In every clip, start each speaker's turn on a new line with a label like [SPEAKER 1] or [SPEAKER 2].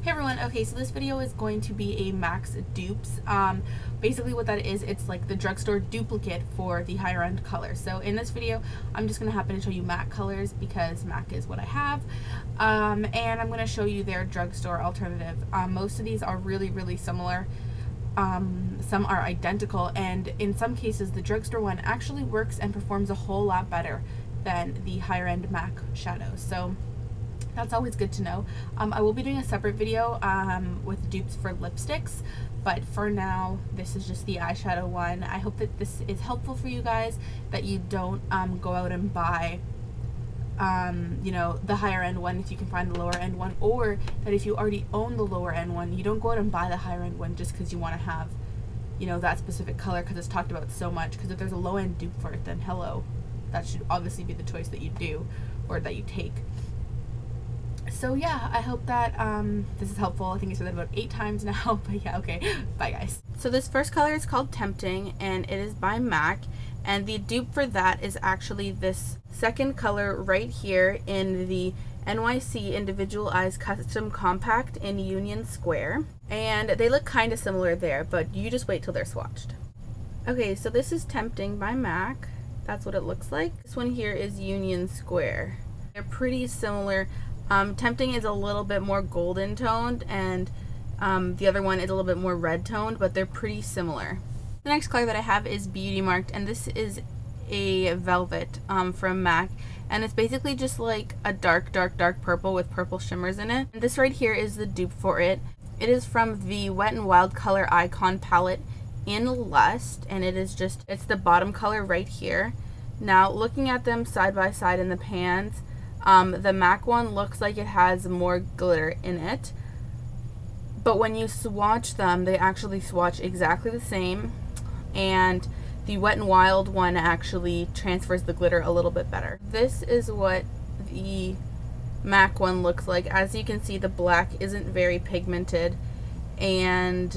[SPEAKER 1] Hey everyone, okay, so this video is going to be a MAC's dupes. Basically what that is, it's like the drugstore duplicate for the higher end colors. So in this video, I'm just going to happen to show you MAC colors because MAC is what I have. And I'm going to show you their drugstore alternative. Most of these are really similar. Some are identical, and in some cases the drugstore one actually works and performs a whole lot better than the higher end MAC shadows. So that's always good to know. I will be doing a separate video with dupes for lipsticks, but for now this is just the eyeshadow one. I hope that this is helpful for you guys, that you don't go out and buy you know, the higher end one if you can find the lower end one, or that if you already own the lower end one, you don't go out and buy the higher end one just because you want to have, you know, that specific color because it's talked about so much. Because if there's a low end dupe for it, then hello, that should obviously be the choice that you do or that you take. So yeah, I hope that this is helpful. I think I said that about 8 times now, but yeah, okay, bye guys. So this first color is called Tempting, and it is by MAC, and the dupe for that is actually this second color right here in the NYC Individual Eyes Custom Compact in Union Square, and they look kind of similar there, but you just wait till they're swatched. Okay, so this is Tempting by MAC. That's what it looks like. This one here is Union Square. They're pretty similar. Tempting is a little bit more golden toned, and the other one is a little bit more red toned, but they're pretty similar. The next color that I have is Beauty Marked, and this is a velvet from MAC, and it's basically just like a dark purple with purple shimmers in it. And this right here is the dupe for it. It is from the Wet n Wild Color Icon palette in Lust, and it is just, it's the bottom color right here. Now looking at them side by side in the pans, the MAC one looks like it has more glitter in it, but when you swatch them, they actually swatch exactly the same, and the Wet n Wild one actually transfers the glitter a little bit better. This is what the MAC one looks like. As you can see, the black isn't very pigmented, and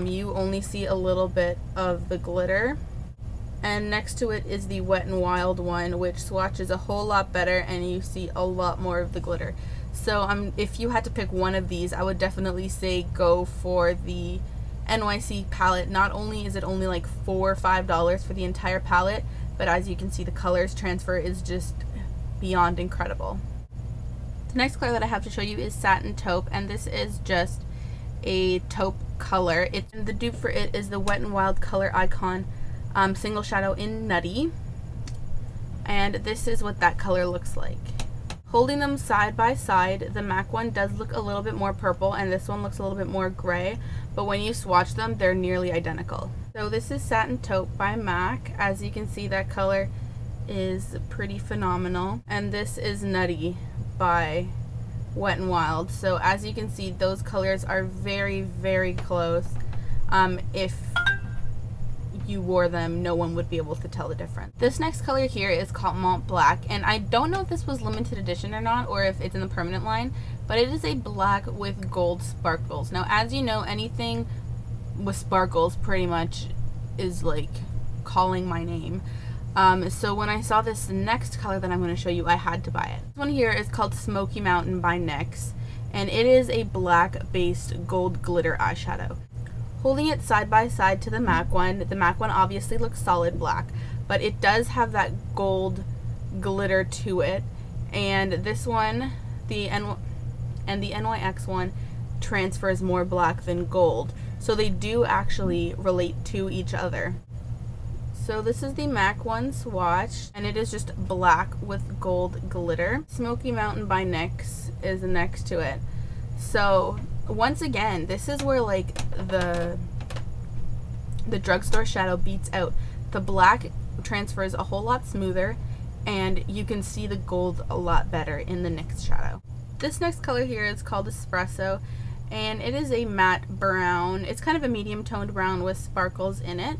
[SPEAKER 1] you only see a little bit of the glitter. And next to it is the Wet n Wild one, which swatches a whole lot better, and you see a lot more of the glitter. So if you had to pick one of these, I would definitely say go for the NYC palette. Not only is it only like $4 or $5 for the entire palette, but as you can see, the colors transfer is just beyond incredible. The next color that I have to show you is Satin Taupe, and this is just a taupe color. The dupe for it is the Wet n Wild Color Icon single shadow in Nutty, and this is what that color looks like. Holding them side by side, the MAC one does look a little bit more purple and this one looks a little bit more gray, but when you swatch them, they're nearly identical. So this is Satin Taupe by MAC. As you can see, that color is pretty phenomenal, and this is Nutty by Wet n Wild. So as you can see, those colors are very close. If you wore them, no one would be able to tell the difference. This next color here is called Mont Black, and I don't know if this was limited edition or not, or if it's in the permanent line, but it is a black with gold sparkles. Now, as you know, anything with sparkles pretty much is like calling my name. So when I saw this next color that I'm going to show you, I had to buy it. This one here is called Smoky Mountain by NYX, and it is a black based gold glitter eyeshadow. Holding it side by side to the MAC one obviously looks solid black, but it does have that gold glitter to it, and this one, the NYX one, transfers more black than gold, so they do actually relate to each other. So this is the MAC one swatch, and it is just black with gold glitter. Smoky Mountain by NYX is next to it. So once again, this is where like the drugstore shadow beats out. The black transfers a whole lot smoother, and you can see the gold a lot better in the NYX shadow. This next color here is called Espresso, and it is a matte brown. It's kind of a medium toned brown with sparkles in it,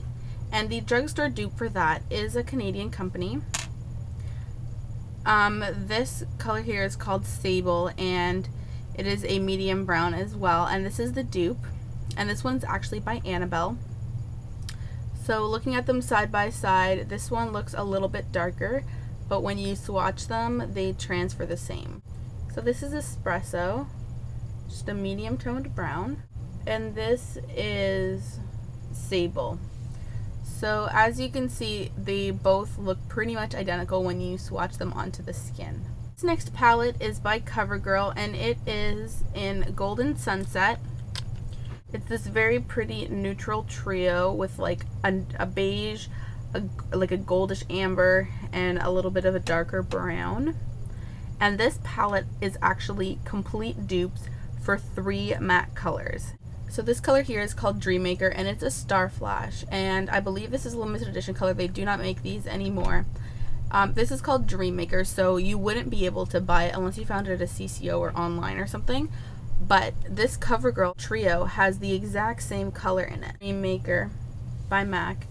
[SPEAKER 1] and the drugstore dupe for that is a Canadian company. This color here is called Sable, and it is a medium brown as well, and this is the dupe, and this one's actually by Annabelle. So looking at them side by side, this one looks a little bit darker, but when you swatch them, they transfer the same. So this is Espresso, just a medium toned brown. And this is Sable. So as you can see, they both look pretty much identical when you swatch them onto the skin. This next palette is by Covergirl, and it is in Golden Sunset. It's this very pretty neutral trio with like a beige, like a goldish amber, and a little bit of a darker brown. And this palette is actually complete dupes for 3 matte colors. So this color here is called Dreammaker, and it's a Star Flash, and I believe this is a limited edition color. They do not make these anymore. This is called Dreammaker, so you wouldn't be able to buy it unless you found it at a CCO or online or something. But this Covergirl trio has the exact same color in it. Dreammaker by MAC,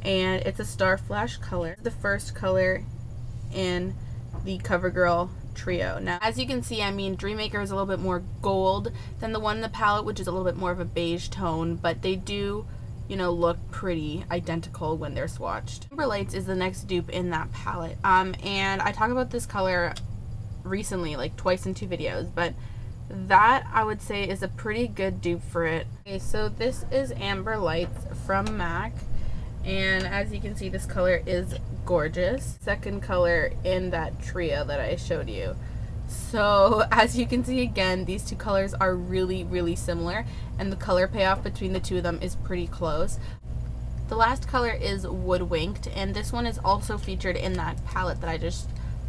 [SPEAKER 1] and it's a Star Flash color. The first color in the Covergirl trio. Now, as you can see, I mean, Dreammaker is a little bit more gold than the one in the palette, which is a little bit more of a beige tone, but they do, you know, look pretty identical when they're swatched. Amber Lights is the next dupe in that palette, and I talk about this color recently, like twice in 2 videos, but that I would say is a pretty good dupe for it. Okay, so this is Amber Lights from MAC, and as you can see, this color is gorgeous. Second color in that trio that I showed you. So as you can see, again, these 2 colors are really similar, and the color payoff between the 2 of them is pretty close. The last color is Woodwinked, and this one is also featured in that palette that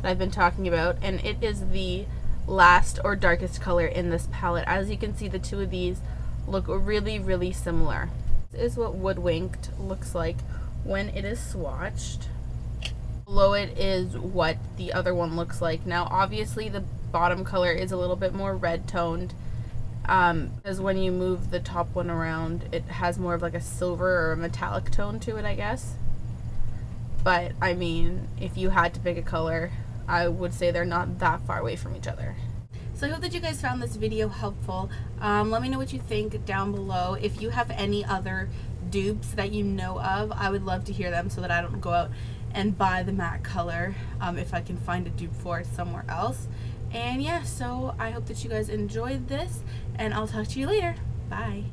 [SPEAKER 1] I've been talking about, and it is the last or darkest color in this palette. As you can see, the 2 of these look really similar. This is what Woodwinked looks like when it is swatched. Below it is what the other one looks like. Now obviously the bottom color is a little bit more red toned, because when you move the top one around, it has more of like a silver or a metallic tone to it, I guess. But I mean, if you had to pick a color, I would say they're not that far away from each other. So I hope that you guys found this video helpful. Let me know what you think down below. If you have any other dupes that you know of, I would love to hear them so that I don't go out and buy the matte color if I can find a dupe for it somewhere else. And yeah, so I hope that you guys enjoyed this, and I'll talk to you later. Bye.